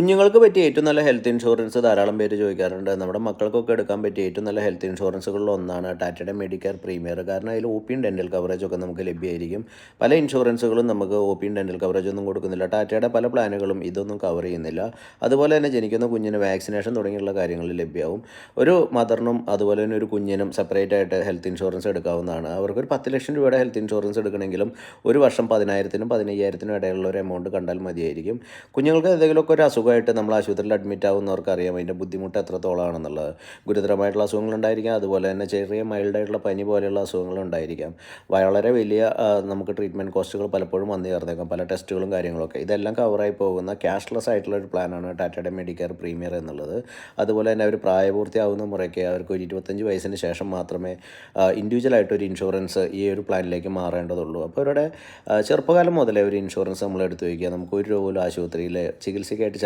കുഞ്ഞുങ്ങൾക്ക് പറ്റിയ ഏറ്റവും നല്ല ഹെൽത്ത് ഇൻഷുറൻസ് ധാരാളം പേര് ചോദിക്കാറുണ്ട്. നമ്മുടെ മക്കൾക്കൊക്കെ എടുക്കാൻ പറ്റിയ ഏറ്റവും നല്ല ഹെൽത്ത് ഇൻഷുറൻസുകളിൽ ഒന്നാണ് ടാറ്റയുടെ മെഡിക്കെയർ പ്രീമിയർ. കാരണം അതിൽ ഒപിയും ഡെൻ്റൽ കവറേജ് ഒക്കെ നമുക്ക് ലഭ്യമായിരിക്കും. പല ഇൻഷുറൻസുകളും നമുക്ക് ഒപിയും ഡെൻ്റൽ കവറേജ് ഒന്നും കൊടുക്കുന്നില്ല. ടാറ്റയുടെ പല പ്ലാനുകളും ഇതൊന്നും കവർ ചെയ്യുന്നില്ല. അതുപോലെ തന്നെ ജനിക്കുന്ന കുഞ്ഞിന് വാക്സിനേഷൻ തുടങ്ങിയുള്ള കാര്യങ്ങൾ ലഭ്യമാവും. ഒരു മദറിനും അതുപോലെ തന്നെ ഒരു കുഞ്ഞിനും സെപ്പറേറ്റ് ആയിട്ട് ഹെൽത്ത് ഇൻഷുറൻസ് എടുക്കാവുന്നതാണ്. അവർക്കൊരു 10 ലക്ഷം രൂപയുടെ ഹെൽത്ത് ഇൻഷുറൻസ് എടുക്കണമെങ്കിലും ഒരു വർഷം 10,000-നും 15,000-നും ഇടയിലുള്ള ഒരു എമൗണ്ട് കണ്ടാൽ മതിയായിരിക്കും. കുഞ്ഞുങ്ങൾക്ക് എന്തെങ്കിലുമൊക്കെ ഒരു അസുഖമായിട്ട് നമ്മൾ ആശുപത്രിയിൽ അഡ്മിറ്റ് ആവുന്നവർക്ക് അറിയാം അതിൻ്റെ ബുദ്ധിമുട്ട് എത്രത്തോളമാണെന്നുള്ളത്. ഗുരുതരമായിട്ടുള്ള അസുഖങ്ങളുണ്ടായിരിക്കാം, അതുപോലെ തന്നെ ചെറിയ മൈൽഡായിട്ടുള്ള പനി പോലെയുള്ള അസുഖങ്ങളുണ്ടായിരിക്കാം. വളരെ വലിയ നമുക്ക് ട്രീറ്റ്മെൻറ്റ് കോസ്റ്റുകൾ പലപ്പോഴും വന്നു ചേർന്നേക്കാം, പല ടെസ്റ്റുകളും കാര്യങ്ങളൊക്കെ. ഇതെല്ലാം കവറായി പോകുന്ന ക്യാഷ്ലെസ് ആയിട്ടുള്ള ഒരു പ്ലാനാണ് ടാറ്റയുടെ മെഡിക്കെയർ പ്രീമിയർ എന്നുള്ളത്. അതുപോലെ തന്നെ അവർ പ്രായപൂർത്തിയാവുന്ന മുറയ്ക്ക് അവർക്ക് ഒരു 25 വയസ്സിന് ശേഷം മാത്രമേ ഇൻഡിവിജ്വലായിട്ടൊരു ഇൻഷുറൻസ് ഈ ഒരു പ്ലാനിലേക്ക് മാറേണ്ടതുള്ളൂ. അപ്പോൾ അവരുടെ ചെറുപ്പകാലം മുതലേ ഒരു ഇൻഷുറൻസ് നമ്മൾ എടുത്തു വയ്ക്കുക. നമുക്ക് ഒരു രൂപ പോലും ആശുപത്രിയിൽ ചികിത്സയ്ക്കായിട്ട്